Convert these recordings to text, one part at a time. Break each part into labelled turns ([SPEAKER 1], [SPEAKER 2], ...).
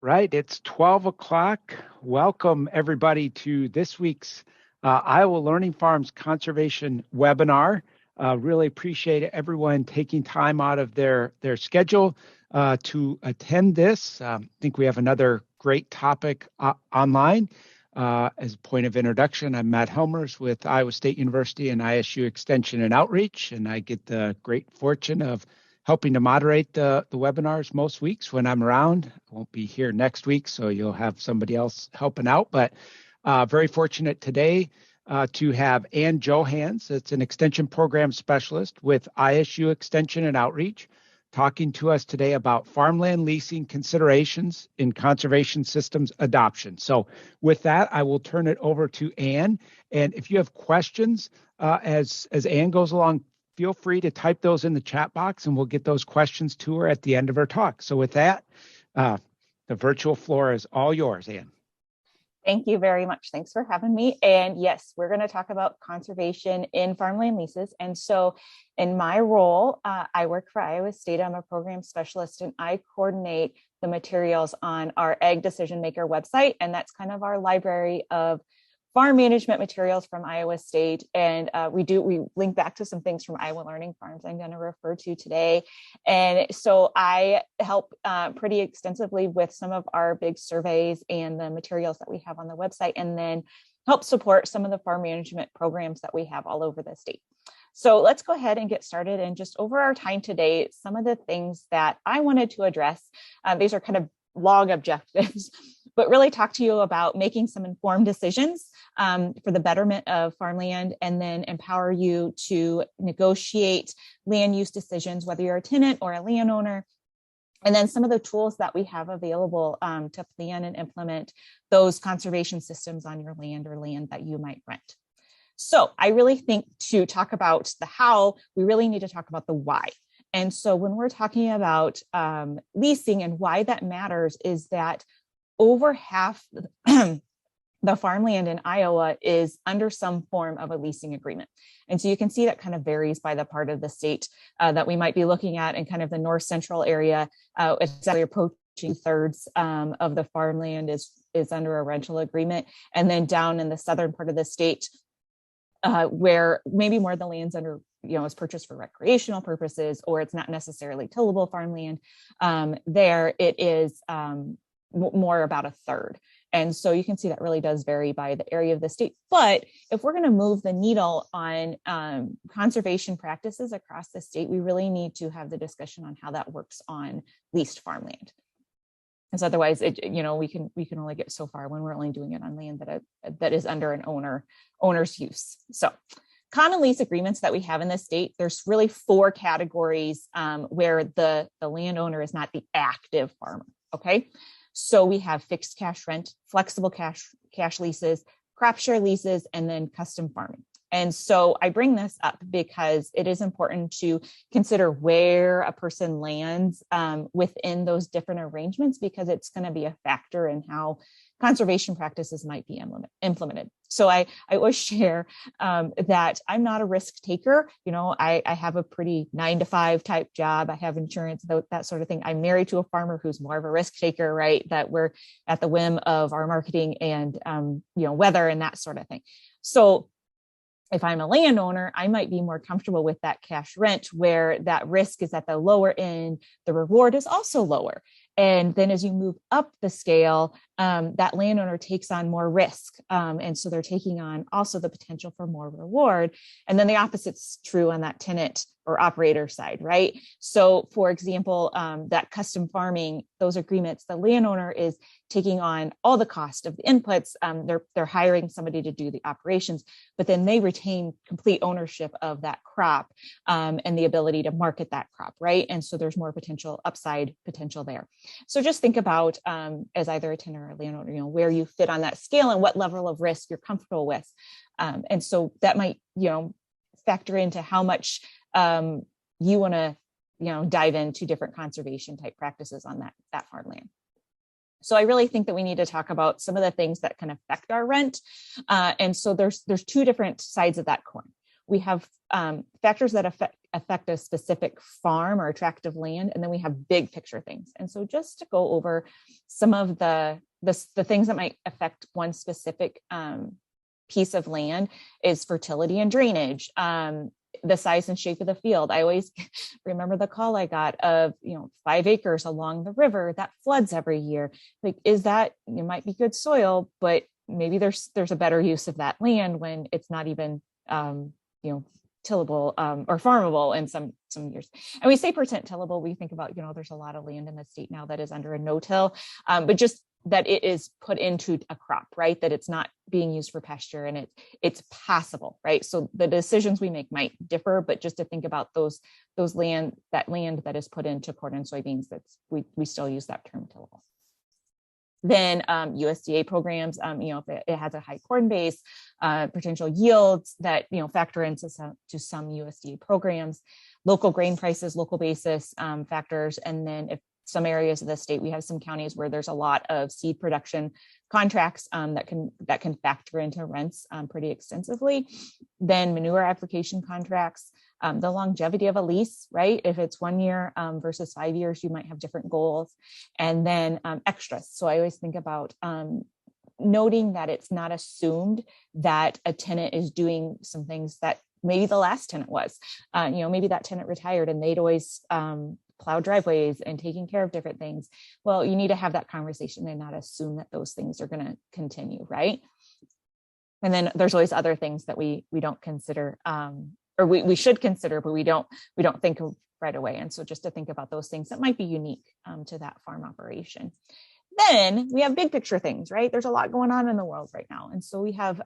[SPEAKER 1] Right, it's 12 o'clock. Welcome, everybody, to this week's Iowa Learning Farms Conservation webinar. Really appreciate everyone taking time out of their schedule to attend this. I think we have another great topic online. As a point of introduction, I'm Matt Helmers with Iowa State University and ISU Extension and Outreach, and I get the great fortune of helping to moderate the webinars most weeks when I'm around. I won't be here next week, so you'll have somebody else helping out. But very fortunate today to have Ann Johanns, that's an extension program specialist with ISU Extension and Outreach, talking to us today about farmland leasing considerations in conservation systems adoption. So with that, I will turn it over to Ann. And if you have questions as Ann goes along, feel free to type those in the chat box and we'll get those questions to her at the end of her talk. So with that, the virtual floor is all yours, Ann.
[SPEAKER 2] Thank you very much. Thanks for having me. And yes, we're going to talk about conservation in farmland leases. And so in my role, I work for Iowa State. I'm a program specialist and I coordinate the materials on our Ag Decision Maker website. And that's kind of our library of farm management materials from Iowa State. And we link back to some things from Iowa Learning Farms I'm going to refer to today. And so I help pretty extensively with some of our big surveys and the materials that we have on the website, and then help support some of the farm management programs that we have all over the state. So let's go ahead and get started. And just over our time today, some of the things that I wanted to address, these are kind of long objectives, but really talk to you about making some informed decisions for the betterment of farmland, and then empower you to negotiate land use decisions, whether you're a tenant or a landowner. And then some of the tools that we have available to plan and implement those conservation systems on your land or land that you might rent. So I really think to talk about the how, we really need to talk about the why. And so when we're talking about leasing and why that matters is that over half the farmland in Iowa is under some form of a leasing agreement. And so you can see that kind of varies by the part of the state that we might be looking at. In kind of the north central area, it's actually approaching thirds of the farmland is under a rental agreement. And then down in the southern part of the state, where maybe more of the land's under, is purchased for recreational purposes, or it's not necessarily tillable farmland, there it is more about a third. And so you can see that really does vary by the area of the state. But if we're going to move the needle on conservation practices across the state, we really need to have the discussion on how that works on leased farmland. Because otherwise, we can only get so far when we're only doing it on land that is under an owner's use. So common lease agreements that we have in the state, there's really four categories where the landowner is not the active farmer. Okay. So we have fixed cash rent, flexible cash leases, crop share leases, and then custom farming. And so I bring this up because it is important to consider where a person lands within those different arrangements, because it's going to be a factor in how conservation practices might be implemented. So I always share that I'm not a risk taker. I have a pretty 9-to-5 type job. I have insurance, that sort of thing. I'm married to a farmer who's more of a risk taker, right? That we're at the whim of our marketing and, weather and that sort of thing. So if I'm a landowner, I might be more comfortable with that cash rent where that risk is at the lower end, the reward is also lower. And then as you move up the scale, that landowner takes on more risk. And so they're taking on also the potential for more reward. And then the opposite's true on that tenant or operator side, right? So for example, that custom farming, those agreements, the landowner is taking on all the cost of the inputs. They're hiring somebody to do the operations, but then they retain complete ownership of that crop and the ability to market that crop, right? And so there's more upside potential there. So just think about as either a tenant or a landowner, where you fit on that scale and what level of risk you're comfortable with. And so that might, factor into how much you want to, dive into different conservation type practices on that farmland. So I really think that we need to talk about some of the things that can affect our rent. And so there's two different sides of that coin. we have factors that affect a specific farm or tract of land, and then we have big picture things. And so just to go over some of the things that might affect one specific piece of land is fertility and drainage, the size and shape of the field. I always remember the call I got of, 5 acres along the river that floods every year. Like, is that, it might be good soil, but maybe there's a better use of that land when it's not even, tillable or farmable in some years. And we say percent tillable, we think about, there's a lot of land in the state now that is under a no-till, but just that it is put into a crop, right? That it's not being used for pasture and it's passable, right? So the decisions we make might differ, but just to think about that land that is put into corn and soybeans, we still use that term tillable. Then USDA programs, if it has a high corn base, potential yields that, factor into some USDA programs, local grain prices, local basis factors. And then if some areas of the state, we have some counties where there's a lot of seed production contracts that can factor into rents pretty extensively. Then manure application contracts, the longevity of a lease, right? If it's 1 year versus 5 years, you might have different goals. And then extras. So I always think about noting that it's not assumed that a tenant is doing some things that maybe the last tenant was. Maybe that tenant retired and they'd always plow driveways and taking care of different things. Well, you need to have that conversation and not assume that those things are going to continue, right? And then there's always other things that we don't consider, or we should consider, but we don't think of right away. And so just to think about those things that might be unique to that farm operation. Then we have big picture things, right? There's a lot going on in the world right now. And so we have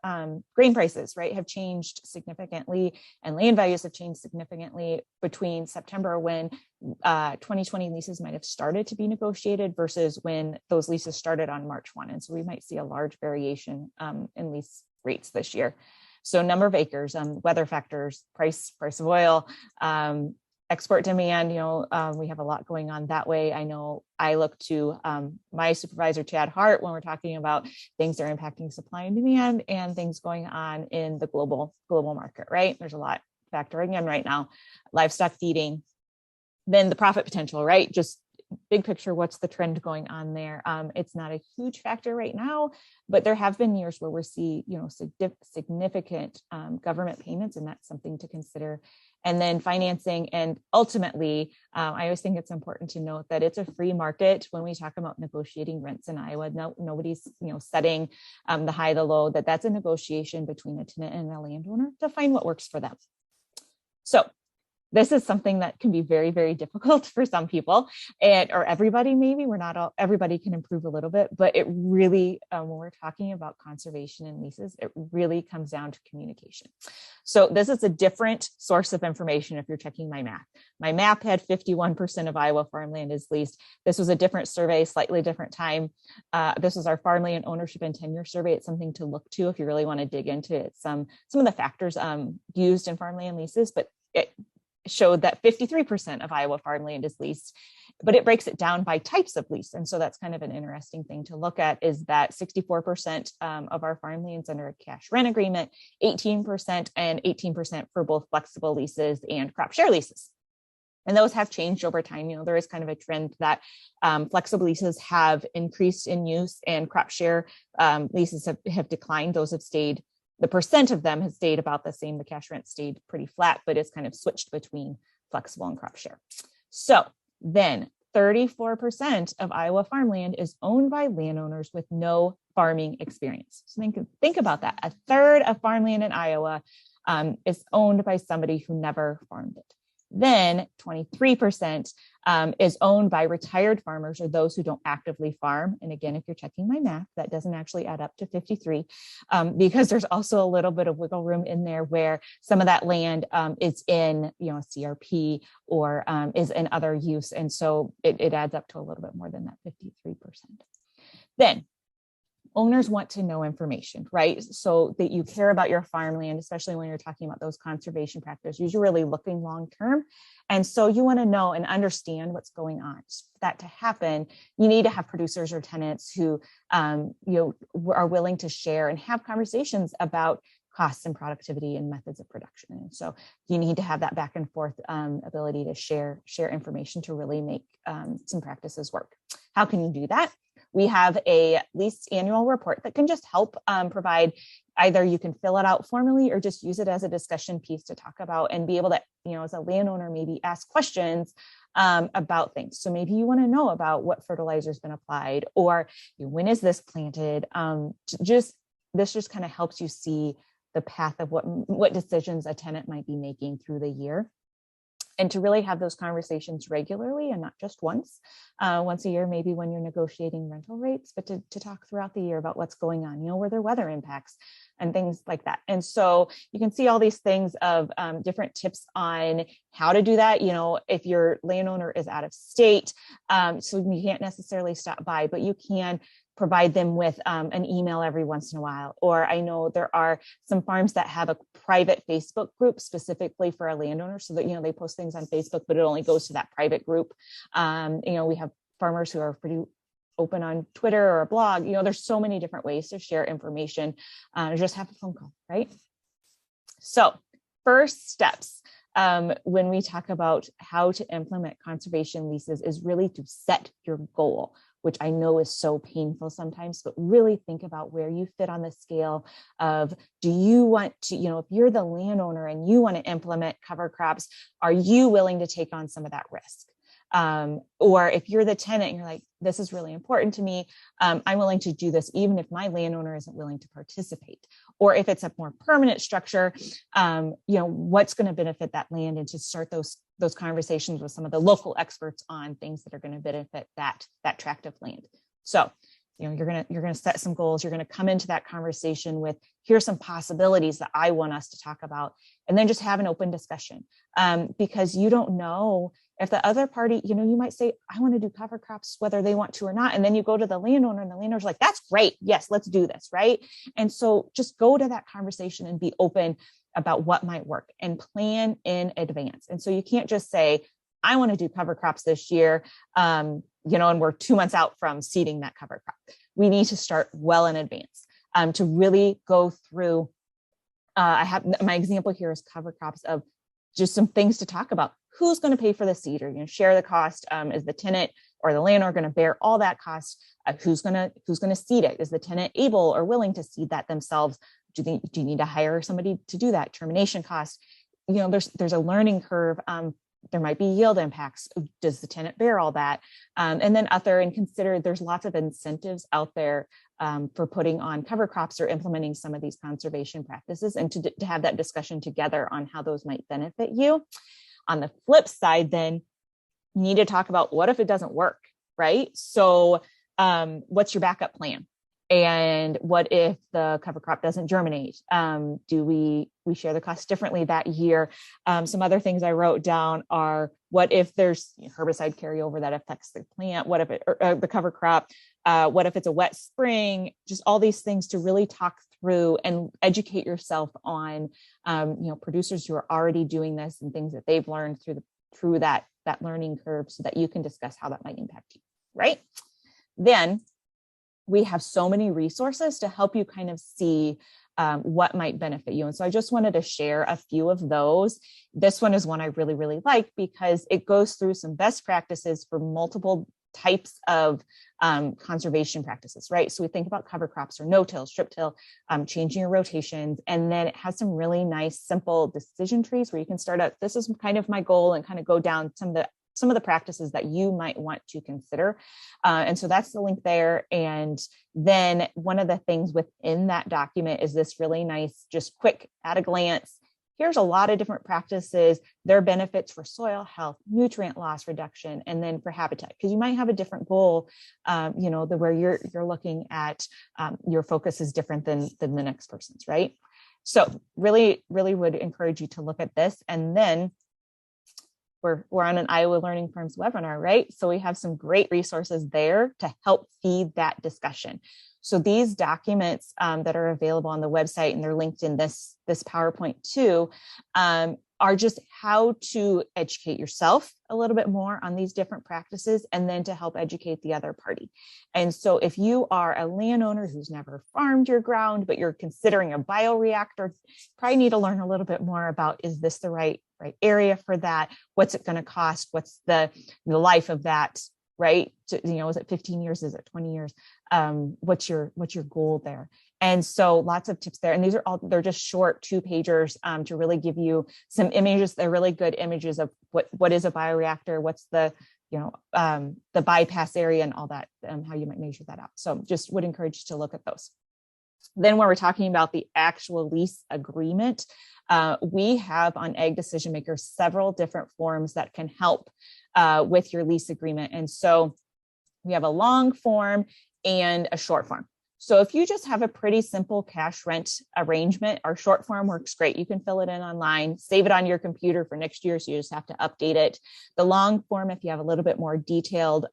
[SPEAKER 2] grain prices, right, have changed significantly, and land values have changed significantly between September, when 2020 leases might have started to be negotiated, versus when those leases started on March 1. And so we might see a large variation in lease rates this year. So number of acres, weather factors, price of oil, export demand, we have a lot going on that way. I know I look to my supervisor, Chad Hart, when we're talking about things that are impacting supply and demand and things going on in the global market, right? There's a lot factoring in right now. Livestock feeding, then the profit potential, right? Just big picture, what's the trend going on there? It's not a huge factor right now, but there have been years where we see, significant government payments, and that's something to consider. And then financing, and ultimately, I always think it's important to note that it's a free market when we talk about negotiating rents in Iowa. Nobody's, setting the high, the low. That's a negotiation between a tenant and a landowner to find what works for them. So this is something that can be very, very difficult for some people, or everybody. Maybe everybody can improve a little bit, but it really, when we're talking about conservation and leases, it really comes down to communication. So this is a different source of information. If you're checking my map had 51% of Iowa farmland is leased. This was a different survey, slightly different time. This was our farmland ownership and tenure survey. It's something to look to if you really want to dig into it. Some of the factors used in farmland leases, but it showed that 53% of Iowa farmland is leased, but it breaks it down by types of lease. And so that's kind of an interesting thing to look at, is that 64% of our farmland's under a cash rent agreement, 18% and 18% for both flexible leases and crop share leases. And those have changed over time. There is kind of a trend that flexible leases have increased in use, and crop share leases have declined. Those have stayed, the percent of them has stayed about the same. The cash rent stayed pretty flat, but it's kind of switched between flexible and crop share. So then 34% of Iowa farmland is owned by landowners with no farming experience. So think about that. A third of farmland in Iowa is owned by somebody who never farmed it. Then 23% is owned by retired farmers, or those who don't actively farm. And again, if you're checking my math, that doesn't actually add up to 53, because there's also a little bit of wiggle room in there where some of that land is in, CRP or is in other use. And so it adds up to a little bit more than that 53%. Then owners want to know information, right? So that you care about your farmland, especially when you're talking about those conservation practices. You're really looking long-term. And so you want to know and understand what's going on. For that to happen, you need to have producers or tenants who, are willing to share and have conversations about costs and productivity and methods of production. And so you need to have that back and forth ability to share information to really make some practices work. How can you do that? We have a lease annual report that can just help provide, either you can fill it out formally or just use it as a discussion piece to talk about and be able to, as a landowner, maybe ask questions about things. So maybe you want to know about what fertilizer has been applied, or when is this planted? This just kind of helps you see the path of what decisions a tenant might be making through the year. And to really have those conversations regularly and not just once a year, maybe when you're negotiating rental rates, but to talk throughout the year about what's going on, were there weather impacts and things like that. And so you can see all these things of different tips on how to do that. If your landowner is out of state, so you can't necessarily stop by, but you can provide them with an email every once in a while. Or I know there are some farms that have a private Facebook group specifically for a landowner, so that, they post things on Facebook, but it only goes to that private group. We have farmers who are pretty open on Twitter or a blog. There's so many different ways to share information. Just have a phone call, right? So first steps when we talk about how to implement conservation leases is really to set your goal, which I know is so painful sometimes, but really think about where you fit on the scale of, do you want to, if you're the landowner and you want to implement cover crops, are you willing to take on some of that risk? Or if you're the tenant and you're like, this is really important to me, I'm willing to do this even if my landowner isn't willing to participate. Or if it's a more permanent structure, what's going to benefit that land, and to start those conversations with some of the local experts on things that are going to benefit that tract of land. So, you're going to set some goals. You're going to come into that conversation with, here's some possibilities that I want us to talk about, and then just have an open discussion, because you don't know if the other party, you might say, I want to do cover crops, whether they want to or not. And then you go to the landowner and the landowner's like, that's great. Yes, let's do this. Right. And so just go to that conversation and be open about what might work and plan in advance. And so you can't just say, I want to do cover crops this year, and we're 2 months out from seeding that cover crop. We need to start well in advance to really go through. I have my example here is cover crops of just some things to talk about. Who's going to pay for the seed? Or share the cost? Is the tenant or the landowner going to bear all that cost? Who's going to seed it? Is the tenant able or willing to seed that themselves? Do you need to hire somebody to do that? Termination costs. There's a learning curve. There might be yield impacts. Does the tenant bear all that? And then consider there's lots of incentives out there for putting on cover crops or implementing some of these conservation practices, and to have that discussion together on how those might benefit you. On the flip side, then you need to talk about, what if it doesn't work, right? So what's your backup plan? And what if the cover crop doesn't germinate? Do we share the cost differently that year? Some other things I wrote down are, what if there's herbicide carryover that affects the plant? What if the cover crop? What if it's a wet spring? Just all these things to really talk through and educate yourself on, producers who are already doing this and things that they've learned through that learning curve, so that you can discuss how that might impact you, right? Then we have so many resources to help you kind of see what might benefit you. And so I just wanted to share a few of those. This one is one I really, really like, because it goes through some best practices for multiple types of conservation practices, right? So we think about cover crops or no-till, strip-till, changing your rotations. And then it has some really nice, simple decision trees where you can start out, this is kind of my goal, and kind of go down some of the practices that you might want to consider. And so that's the link there. And then one of the things within that document is this really nice, just quick at a glance, here's a lot of different practices, their benefits for soil health, nutrient loss reduction, and then for habitat, because you might have a different goal, where you're looking at your focus is different than the next person's, right? So really, really would encourage you to look at this. And then we're on an Iowa Learning Farms webinar, right? So we have some great resources there to help feed that discussion. So these documents that are available on the website, and they're linked in this PowerPoint too, are just how to educate yourself a little bit more on these different practices, and then to help educate the other party. And so if you are a landowner who's never farmed your ground, but you're considering a bioreactor, probably need to learn a little bit more about, is this the right area for that? What's it going to cost? What's the life of that? Right? So, is it 15 years? Is it 20 years? What's your goal there? And so lots of tips there. And these are they're just short 2-pagers to really give you some images. They're really good images of what is a bioreactor, what's the bypass area and all that, how you might measure that out. So just would encourage you to look at those. Then when we're talking about the actual lease agreement, we have on Ag Decision Maker several different forms that can help with your lease agreement. And so we have a long form and a short form. So if you just have a pretty simple cash rent arrangement, our short form works great. You can fill it in online, save it on your computer for next year, so you just have to update it. The long form, if you have a little bit more detailed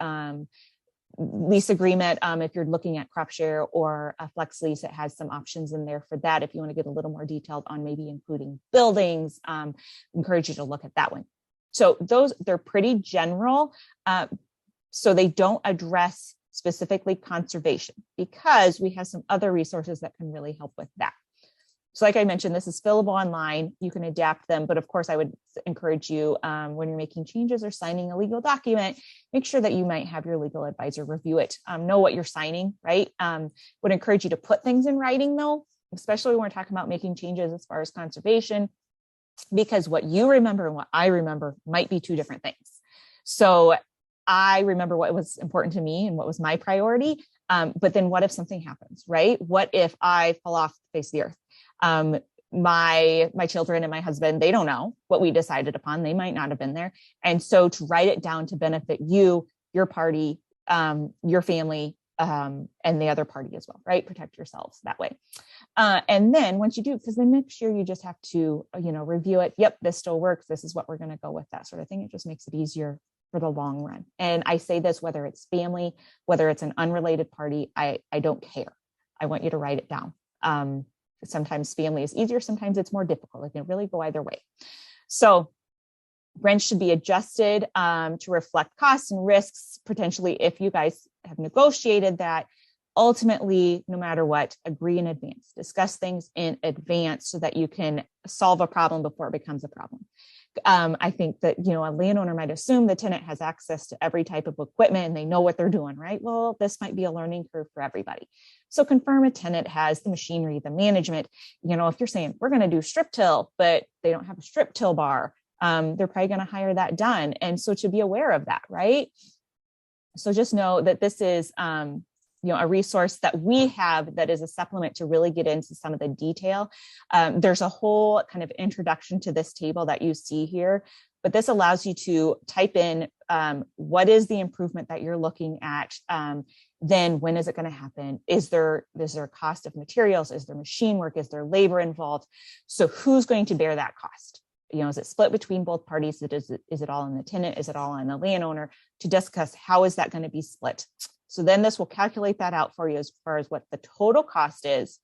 [SPEAKER 2] lease agreement, if you're looking at crop share or a flex lease, it has some options in there for that. If you want to get a little more detailed on maybe including buildings, encourage you to look at that one. So they're pretty general, so they don't address specifically conservation, because we have some other resources that can really help with that. So like I mentioned, this is fillable online. You can adapt them, but of course I would encourage you when you're making changes or signing a legal document, make sure that you might have your legal advisor review it, know what you're signing, right? Would encourage you to put things in writing though, especially when we're talking about making changes as far as conservation, because what you remember and what I remember might be two different things. So I remember what was important to me and what was my priority. But then what if something happens, right? What if I fall off the face of the earth? My children and my husband, they don't know what we decided upon. They might not have been there. And so to write it down to benefit you, your party, your family, and the other party as well, right? Protect yourselves that way. And then once you do, because then next year you just have to, review it. Yep, this still works. This is what we're going to go with, that sort of thing. It just makes it easier for the long run. And I say this, whether it's family, whether it's an unrelated party, I don't care. I want you to write it down. Sometimes family is easier. Sometimes it's more difficult. It can really go either way. So rent should be adjusted to reflect costs and risks, potentially, if you guys have negotiated that. Ultimately, no matter what, agree in advance, discuss things in advance so that you can solve a problem before it becomes a problem. I think that, a landowner might assume the tenant has access to every type of equipment and they know what they're doing, right? Well, this might be a learning curve for everybody. So confirm a tenant has the machinery, the management. If you're saying we're going to do strip till, but they don't have a strip till bar, they're probably going to hire that done. And so to be aware of that, right? So just know that this is, a resource that we have that is a supplement to really get into some of the detail. There's a whole kind of introduction to this table that you see here, but this allows you to type in what is the improvement that you're looking at. Then when is it going to happen? Is there cost of materials? Is there machine work? Is there labor involved? So who's going to bear that cost? Is it split between both parties? Is it all on the tenant? Is it all on the landowner? To discuss how is that going to be split? So then this will calculate that out for you as far as what the total cost is.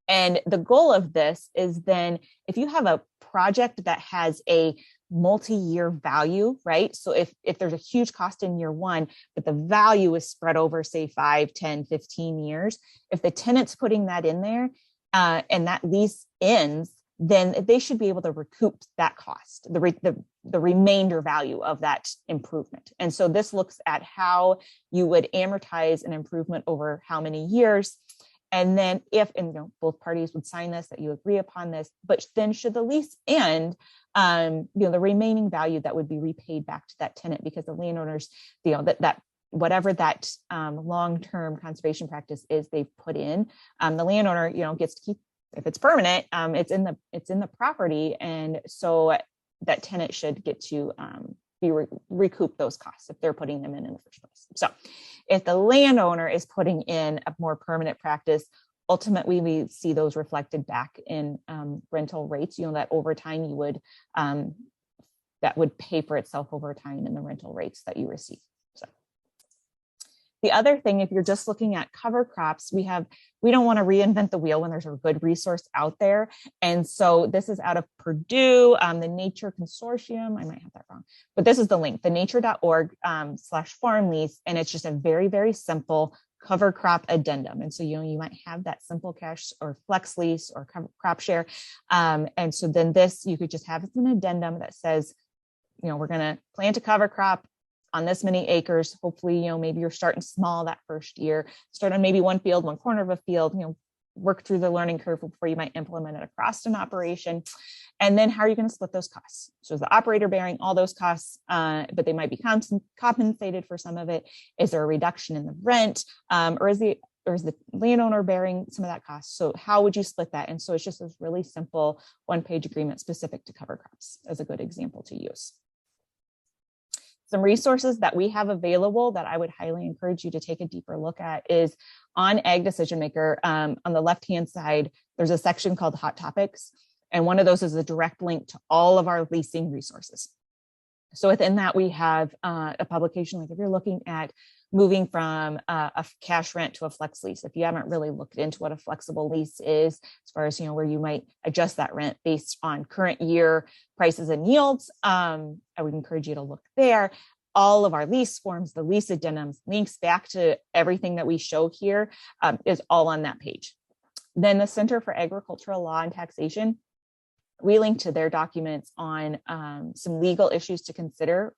[SPEAKER 2] And the goal of this is then, if you have a project that has a multi-year value, right? So if there's a huge cost in year one, but the value is spread over, say, 5, 10, 15 years, if the tenant's putting that in there and that lease ends, then they should be able to recoup that cost, the remainder value of that improvement. And so this looks at how you would amortize an improvement over how many years. And then both parties would sign this, that you agree upon this, but then should the lease end, the remaining value that would be repaid back to that tenant, because the landowners, that whatever that long-term conservation practice is they've put in, the landowner, gets to keep. If it's permanent, it's in the property, and so that tenant should get to recoup those costs if they're putting them in the first place. So, if the landowner is putting in a more permanent practice, ultimately we see those reflected back in rental rates. That over time you would that would pay for itself over time in the rental rates that you receive. So, The other thing, if you're just looking at cover crops, we don't want to reinvent the wheel when there's a good resource out there. And so this is out of Purdue, the Nature Consortium. I might have that wrong, but this is the link, the nature.org/farm lease. And it's just a very, very simple cover crop addendum. And so, you might have that simple cash or flex lease or crop share. And so then this, you could just have as an addendum that says, we're going to plant a cover crop on this many acres. Hopefully, maybe you're starting small that first year, start on maybe one field, one corner of a field, work through the learning curve before you might implement it across an operation. And then how are you going to split those costs? So is the operator bearing all those costs, but they might be compensated for some of it? Is there a reduction in the rent? Or is the landowner bearing some of that cost? So how would you split that? And so it's just this really simple one-page agreement specific to cover crops as a good example to use. Some resources that we have available that I would highly encourage you to take a deeper look at is on Ag Decision Maker. On the left-hand side, there's a section called Hot Topics. And one of those is a direct link to all of our leasing resources. So within that, we have a publication, like if you're looking at moving from a cash rent to a flex lease, if you haven't really looked into what a flexible lease is, as far as, where you might adjust that rent based on current year prices and yields, I would encourage you to look there. All of our lease forms, the lease addendums, links back to everything that we show here is all on that page. Then the Center for Agricultural Law and Taxation, we link to their documents on some legal issues to consider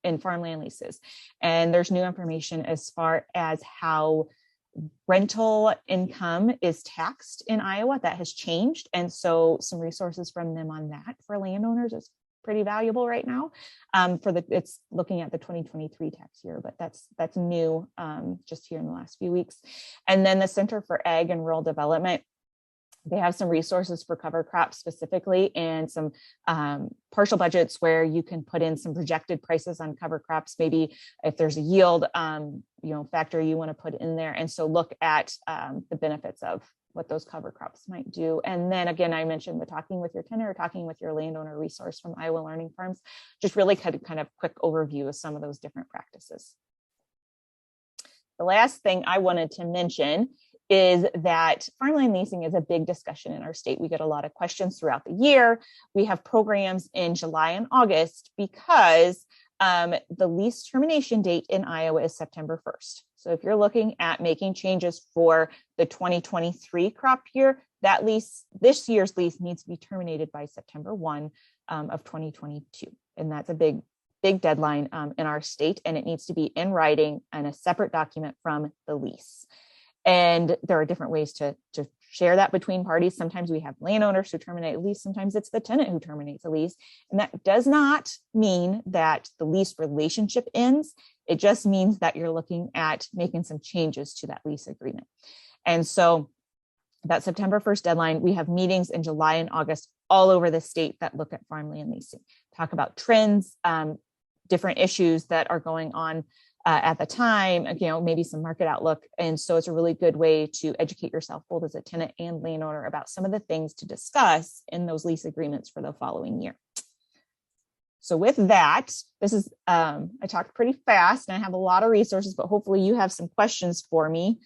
[SPEAKER 2] in farmland leases. And there's new information as far as how rental income is taxed in Iowa. That has changed. And so some resources from them on that for landowners is pretty valuable right now. It's looking at the 2023 tax year, but that's new just here in the last few weeks. And then the Center for Ag and Rural Development, they have some resources for cover crops specifically, and some partial budgets where you can put in some projected prices on cover crops. Maybe if there's a yield, factor you want to put in there. And so look at the benefits of what those cover crops might do. And then again, I mentioned the talking with your tenant or talking with your landowner resource from Iowa Learning Farms, just really kind of quick overview of some of those different practices. The last thing I wanted to mention is that farmland leasing is a big discussion in our state. We get a lot of questions throughout the year. We have programs in July and August because the lease termination date in Iowa is September 1st. So if you're looking at making changes for the 2023 crop year, this year's lease needs to be terminated by September 1 of 2022. And that's a big deadline in our state, and it needs to be in writing and a separate document from the lease. And there are different ways to share that between parties. Sometimes we have landowners who terminate a lease. Sometimes it's the tenant who terminates a lease. And that does not mean that the lease relationship ends. It just means that you're looking at making some changes to that lease agreement. And so that September 1st deadline, we have meetings in July and August all over the state that look at farmland leasing, talk about trends, different issues that are going on at the time, maybe some market outlook. And so it's a really good way to educate yourself, both as a tenant and landowner, about some of the things to discuss in those lease agreements for the following year. So with that, this is, I talked pretty fast and I have a lot of resources, but hopefully you have some questions for me.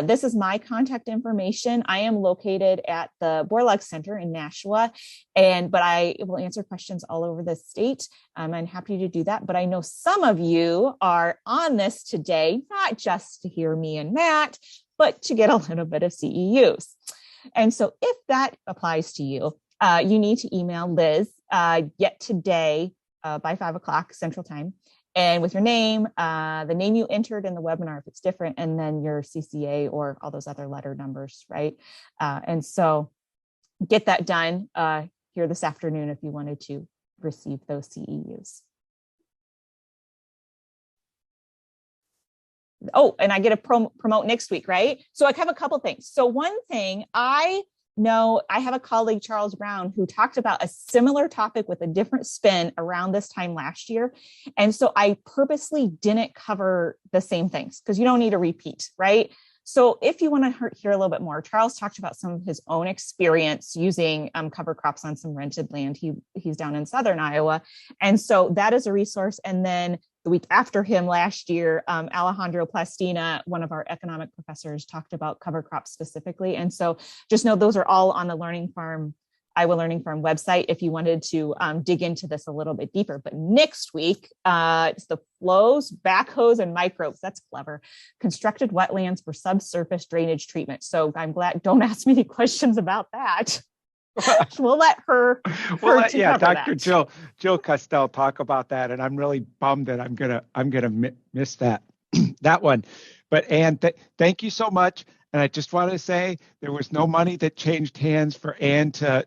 [SPEAKER 2] This is my contact information. I am located at the Borlaug Center in Nashua, but I will answer questions all over the state. I'm happy to do that, but I know some of you are on this today, not just to hear me and Matt, but to get a little bit of CEUs. And so if that applies to you, you need to email Liz yet today by 5 o'clock Central Time, and with your name, the name you entered in the webinar, if it's different, and then your CCA or all those other letter numbers, right? And so get that done here this afternoon if you wanted to receive those CEUs. Oh, and I get to promote next week, right? So I have a couple things. So one thing, I have a colleague, Charles Brown, who talked about a similar topic with a different spin around this time last year. And so I purposely didn't cover the same things because you don't need a repeat, right? So if you want to hear a little bit more, Charles talked about some of his own experience using cover crops on some rented land. He's down in southern Iowa. And so that is a resource. And then the week after him last year, Alejandro Plastina, one of our economic professors, talked about cover crops specifically. And so just know those are all on the Iowa Learning Farm website if you wanted to dig into this a little bit deeper. But next week, it's the flows, backhoes, and microbes. That's clever. Constructed wetlands for subsurface drainage treatment. So I'm glad, don't ask me any questions about that. We'll let her
[SPEAKER 1] yeah, Dr.
[SPEAKER 2] That.
[SPEAKER 1] Jill Costell talk about that, and I'm really bummed that I'm gonna miss that that one. But Ann, thank you so much. And I just want to say there was no money that changed hands for Ann to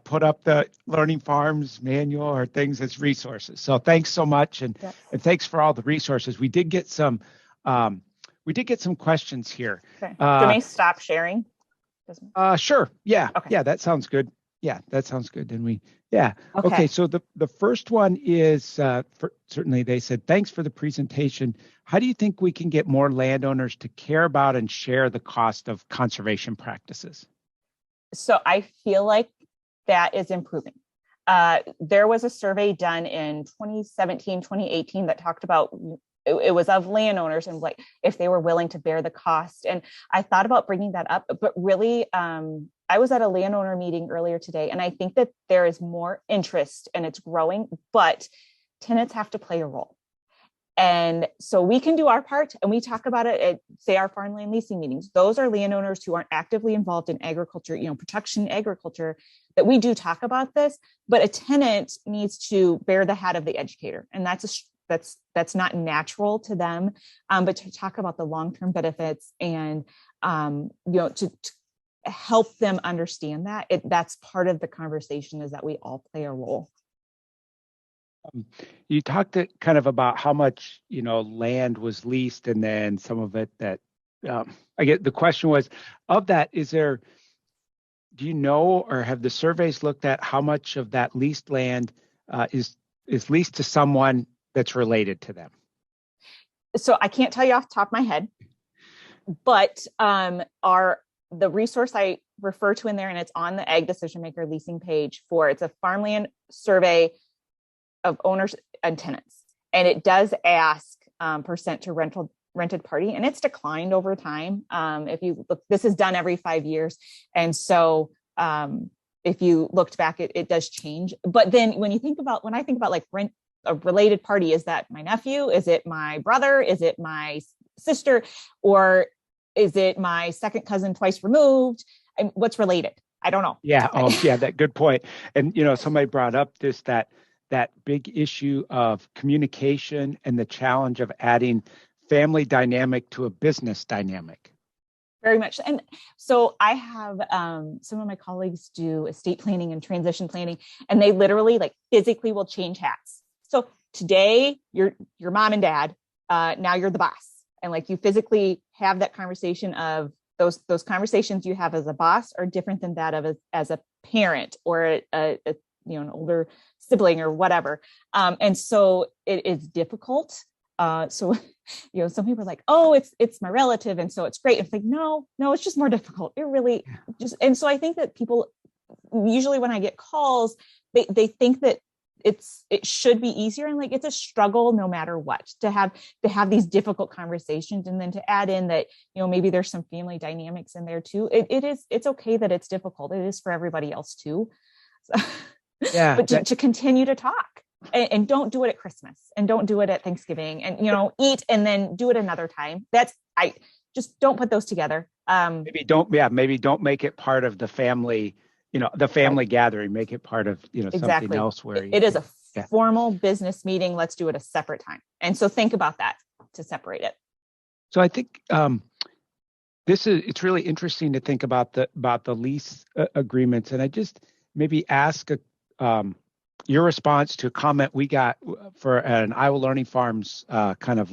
[SPEAKER 1] put up the Learning Farms manual or things as resources. So thanks so much, and thanks for all the resources. We did get some questions here.
[SPEAKER 2] Okay. Do you want me to stop sharing?
[SPEAKER 1] Sure. Yeah.
[SPEAKER 2] Okay.
[SPEAKER 1] Yeah, that sounds good. Yeah, that sounds good. Then Okay. So the first one is certainly they said, thanks for the presentation. How do you think we can get more landowners to care about and share the cost of conservation practices?
[SPEAKER 2] So I feel like that is improving. There was a survey done in 2017, 2018 that talked about, it was of landowners and like if they were willing to bear the cost. And I thought about bringing that up, but really, I was at a landowner meeting earlier today, and I think that there is more interest and it's growing, but tenants have to play a role. And so we can do our part, and we talk about it at, say, our farmland leasing meetings. Those are landowners who aren't actively involved in agriculture, protection agriculture, that we do talk about this, but a tenant needs to bear the hat of the educator. And that's not natural to them, but to talk about the long-term benefits and, to help them understand that's part of the conversation, is that we all play a role.
[SPEAKER 1] You talked kind of about how much, land was leased, and then some of it that I get. The question was, of that, do you know, or have the surveys looked at how much of that leased land is leased to someone that's related to them?
[SPEAKER 2] So I can't tell you off the top of my head, but the resource I refer to in there, and it's on the Ag Decision Maker leasing page it's a farmland survey of owners and tenants. And it does ask percent to rented party, and it's declined over time. If you look, this is done every 5 years. And so if you looked back, it does change. But then when I think about like rent, a related party, is that my nephew? Is it my brother? Is it my sister? Or is it my second cousin twice removed? And what's related? I don't know.
[SPEAKER 1] Yeah. Oh, yeah. That good point. And, somebody brought up that big issue of communication and the challenge of adding family dynamic to a business dynamic.
[SPEAKER 2] Very much. And so I have some of my colleagues do estate planning and transition planning, and they literally like physically will change hats. So today you're your mom and dad, now you're the boss. And like you physically have that conversation of those conversations you have as a boss are different than that of as a parent or an older sibling or whatever. And so it is difficult. So some people are like, oh, it's my relative, and so it's great. It's like, no, it's just more difficult. It really just, and so I think that people usually when I get calls, they think that it should be easier, and like it's a struggle no matter what to have these difficult conversations, and then to add in that maybe there's some family dynamics in there too. It's okay that it's difficult. It is for everybody else too. So, yeah, but to continue to talk. And don't do it at Christmas, and don't do it at Thanksgiving, and eat and then do it another time. I just don't put those together.
[SPEAKER 1] Maybe don't make it part of the family, the family right. gathering. Make it part of
[SPEAKER 2] exactly.
[SPEAKER 1] something else where
[SPEAKER 2] it is a formal business meeting. Let's do it a separate time. And so think about that to separate it.
[SPEAKER 1] So I think it's really interesting to think about the lease agreements, and I just maybe ask your response to a comment we got for an Iowa Learning Farms kind of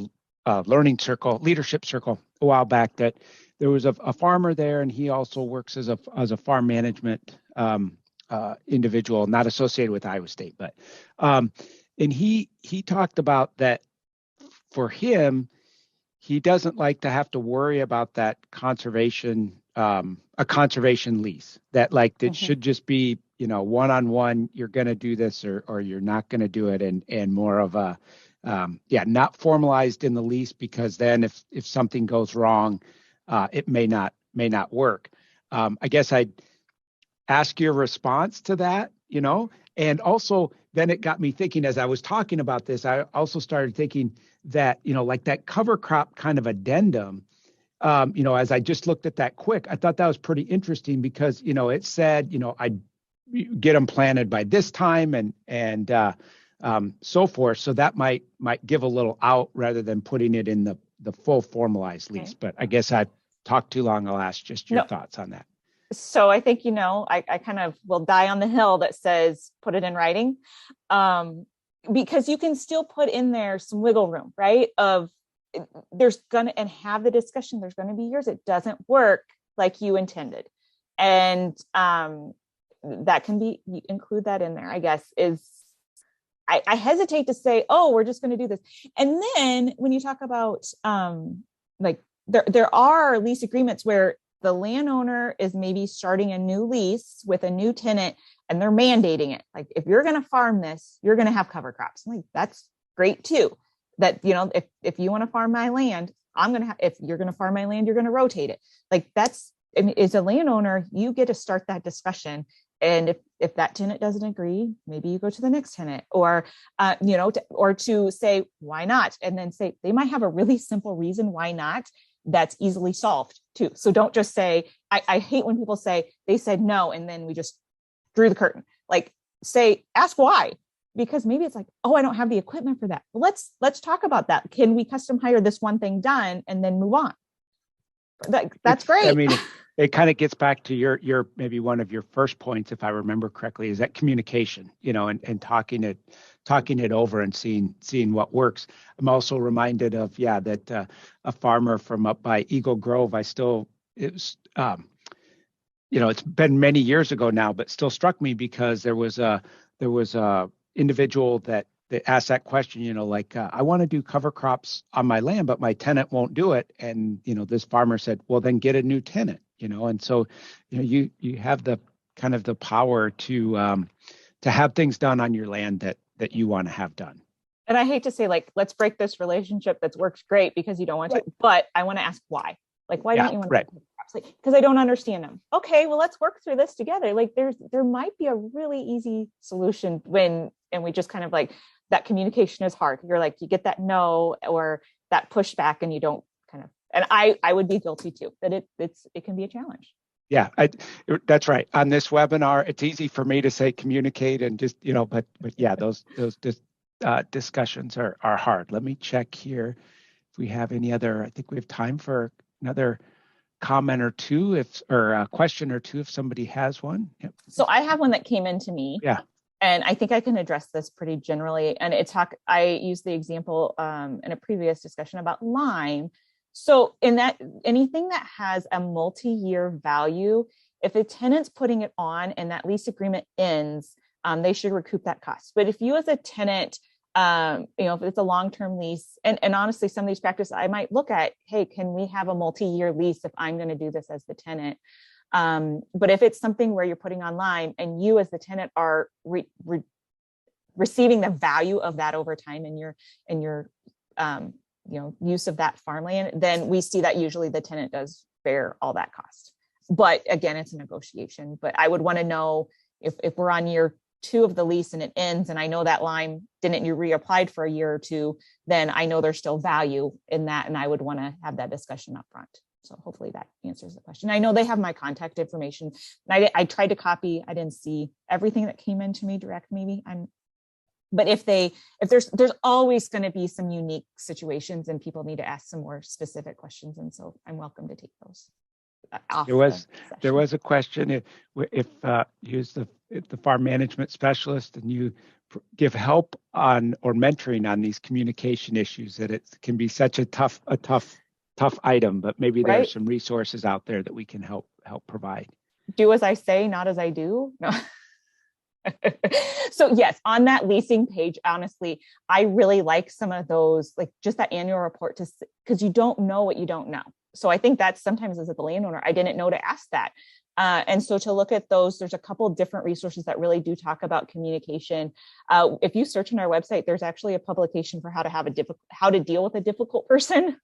[SPEAKER 1] leadership circle a while back, that there was a farmer there, and he also works as a farm management individual, not associated with Iowa State, but and he talked about that for him, he doesn't like to have to worry about that conservation, a conservation lease, that like it should just be one-on-one, you're going to do this or you're not going to do it, and more of a not formalized in the lease, because then if something goes wrong, it may not work. I guess I'd ask your response to that, and also then it got me thinking as I was talking about this. I also started thinking that, like that cover crop kind of addendum, as I just looked at that quick, I thought that was pretty interesting because, it said, I'd get them planted by this time and so forth. So that might give a little out rather than putting it in the full formalized lease. Okay. But I guess I've talked too long. I'll ask just your thoughts on that.
[SPEAKER 2] So I think, I kind of will die on the hill that says, put it in writing, because you can still put in there some wiggle room, right? And have the discussion. There's going to be years it doesn't work like you intended. And that can be, you include that in there, I guess, I hesitate to say, oh, we're just going to do this. And then when you talk about there are lease agreements where the landowner is maybe starting a new lease with a new tenant and they're mandating it. Like, if you're going to farm this, you're going to have cover crops. I'm like, that's great too. That, if you want to farm my land, if you're going to farm my land, you're going to rotate it. Like, as a landowner, you get to start that discussion. And if that tenant doesn't agree, maybe you go to the next tenant, or, or to say, why not? And then say, they might have a really simple reason why not. That's easily solved too. So don't just say, I hate when people say they said no, and then we just drew the curtain. Like, ask why, because maybe it's like, oh, I don't have the equipment for that. Well, let's talk about that. Can we custom hire this one thing done and then move on? That's great.
[SPEAKER 1] I mean, it kind of gets back to your maybe one of your first points, if I remember correctly, is that communication, and talking it over and seeing what works. I'm also reminded of, that a farmer from up by Eagle Grove, it's been many years ago now, but still struck me because there was a individual that asked that question, I want to do cover crops on my land, but my tenant won't do it. And, this farmer said, well, then get a new tenant, and so, you have the kind of the power to have things done on your land that you want to have done.
[SPEAKER 2] And I hate to say, let's break this relationship that's worked great because you don't want to, but I want to ask why. Why don't you want to? Because I don't understand them. Okay, well, let's work through this together. There might be a really easy solution and we just kind of that communication is hard. You're you get that no or that pushback, and you don't kind of. And I would be guilty too, that it can be a challenge.
[SPEAKER 1] Yeah, that's right. On this webinar, it's easy for me to say communicate and just, but yeah, those discussions are hard. Let me check here if we have any other. I think we have time for another comment or two, or a question or two, if somebody has one. Yep.
[SPEAKER 2] So I have one that came into me.
[SPEAKER 1] Yeah.
[SPEAKER 2] And I think I can address this pretty generally. And I used the example in a previous discussion about lime. So in that, anything that has a multi-year value, if a tenant's putting it on and that lease agreement ends, they should recoup that cost. But if you as a tenant, if it's a long-term lease, and honestly, some of these practices I might look at, hey, can we have a multi-year lease if I'm going to do this as the tenant? But if it's something where you're putting on lime and you as the tenant are receiving the value of that over time in your use of that farmland, then we see that usually the tenant does bear all that cost. But again, it's a negotiation. But I would want to know if we're on year 2 of the lease and it ends, and I know that lime didn't you reapplied for a year or two, then I know there's still value in that, and I would want to have that discussion up front. So hopefully that answers the question. I know they have my contact information. And I tried to copy. I didn't see everything that came into me direct. Maybe but if there's always going to be some unique situations, and people need to ask some more specific questions. And so I'm welcome to take those.
[SPEAKER 1] There was a question if you're the farm management specialist and you give help on or mentoring on these communication issues, that it can be such a tough item, but maybe there are some resources out there that we can help provide.
[SPEAKER 2] Do as I say, not as I do. No. So yes, on that leasing page, honestly, I really like some of those, just that annual report, because you don't know what you don't know. So I think that's sometimes as a landowner, I didn't know to ask that. And so to look at those, there's a couple of different resources that really do talk about communication. If you search on our website, there's actually a publication for how to deal with a difficult person.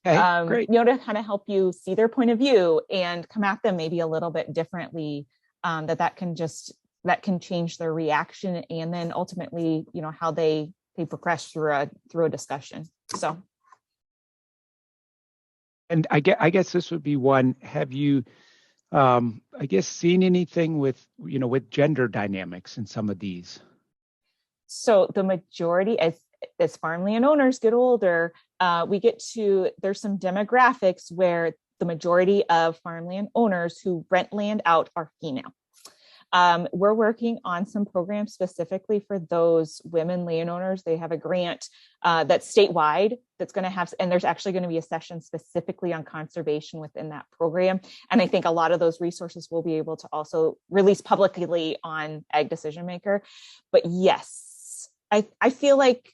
[SPEAKER 1] Okay, great.
[SPEAKER 2] To kind of help you see their point of view and come at them maybe a little bit differently. That can change their reaction, and then ultimately, how they progress through a discussion. So.
[SPEAKER 1] And I guess this would be one. Have you, seen anything with gender dynamics in some of these?
[SPEAKER 2] So the majority, as farmland owners get older, there's some demographics where the majority of farmland owners who rent land out are female. We're working on some programs specifically for those women landowners. They have a grant that's statewide that's going to have, and there's actually going to be a session specifically on conservation within that program. And I think a lot of those resources will be able to also release publicly on Ag Decision Maker. But yes, I feel like,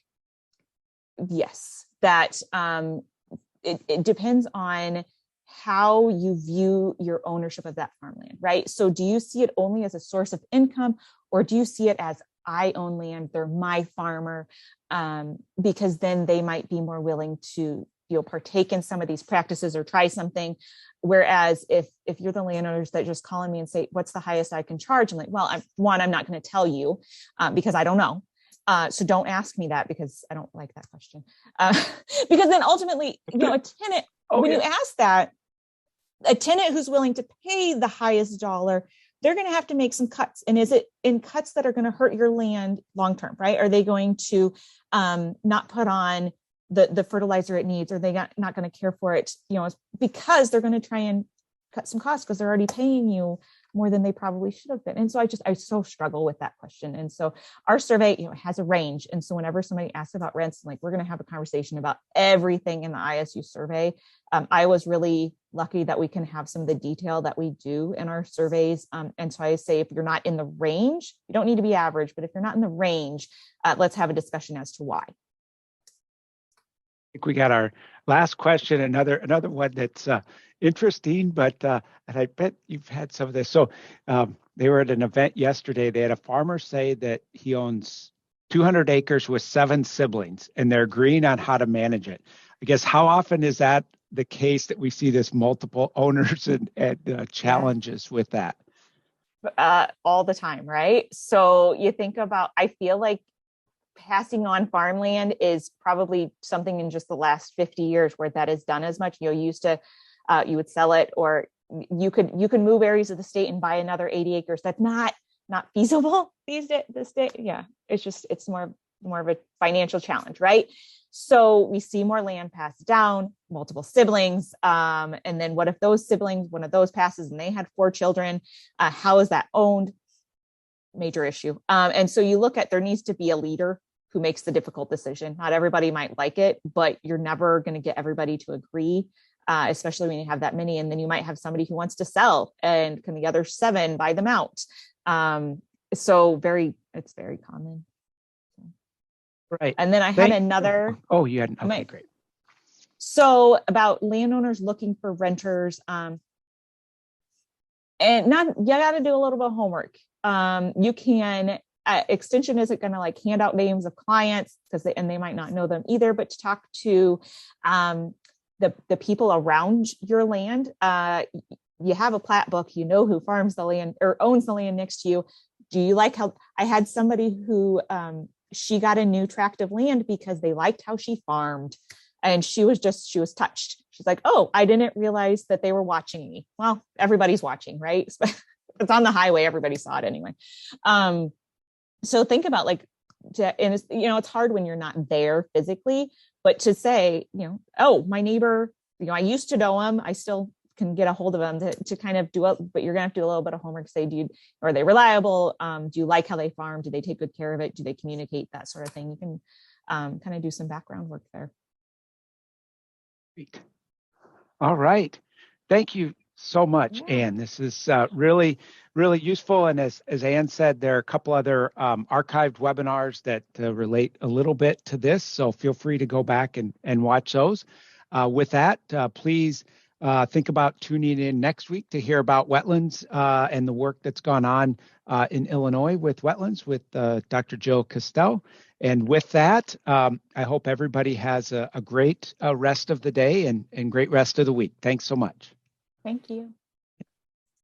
[SPEAKER 2] yes, that it depends on how you view your ownership of that farmland, right? So do you see it only as a source of income, or do you see it as, I own land, they're my farmer? Because then they might be more willing to partake in some of these practices or try something. Whereas if you're the landowners that just call me and say, what's the highest I can charge? I'm like, well, I'm not going to tell you because I don't know. So don't ask me that, because I don't like that question. Because then ultimately, a tenant, you ask that, a tenant who's willing to pay the highest dollar, they're going to have to make some cuts. And is it in cuts that are going to hurt your land long-term, right? Are they going to not put on the fertilizer it needs? Or they not going to care for it, because they're going to try and cut some costs because they're already paying you more than they probably should have been. And so I so struggle with that question. And so our survey, has a range. And so whenever somebody asks about rents, we're going to have a conversation about everything in the ISU survey. I was really lucky that we can have some of the detail that we do in our surveys. And so I say, if you're not in the range, you don't need to be average, but if you're not in the range, let's have a discussion as to why.
[SPEAKER 1] I think we got our last question, another one that's interesting, but and I bet you've had some of this. So they were at an event yesterday. They had a farmer say that he owns 200 acres with 7 siblings, and they're agreeing on how to manage it. I guess, how often is that the case that we see this multiple owners and challenges with that?
[SPEAKER 2] All the time, right? So you think about, I feel like passing on farmland is probably something in just the last 50 years where that is done as much. Used to, you would sell it, or you could move areas of the state and buy another 80 acres. That's not feasible this day. Yeah, it's more of a financial challenge, right? So we see more land passed down, multiple siblings. And then what if those siblings, one of those passes and they had 4 children? How is that owned? Major issue. And so you look at, there needs to be a leader who makes the difficult decision. Not everybody might like it, but you're never going to get everybody to agree, especially when you have that many. And then you might have somebody who wants to sell, and can the other 7 buy them out? It's very common.
[SPEAKER 1] Right.
[SPEAKER 2] And then I had another.
[SPEAKER 1] Oh, you had. Okay, great.
[SPEAKER 2] So about landowners looking for renters, and you got to do a little bit of homework. You can. Extension isn't going to hand out names of clients because they might not know them either, but to talk to the people around your land. You have a plat book, who farms the land or owns the land next to you. Do you like how I had somebody who she got a new tract of land because they liked how she farmed, and she was touched. She's like, oh, I didn't realize that they were watching me. Well, everybody's watching, right? It's on the highway. Everybody saw it anyway. So think about it's hard when you're not there physically, but to say, oh, my neighbor, I used to know him. I still can get a hold of them to kind of but you're gonna have to do a little bit of homework. Say, are they reliable? Do you like how they farm? Do they take good care of it? Do they communicate? That sort of thing. You can kind of do some background work there.
[SPEAKER 1] Great. All right. Thank you so much, Ann. This is really, really useful. And as Ann said, there are a couple other archived webinars that relate a little bit to this. So feel free to go back and watch those. With that, please think about tuning in next week to hear about wetlands and the work that's gone on in Illinois with wetlands with Dr. Jill Costell. And with that, I hope everybody has a great rest of the day and great rest of the week. Thanks so much.
[SPEAKER 2] Thank you.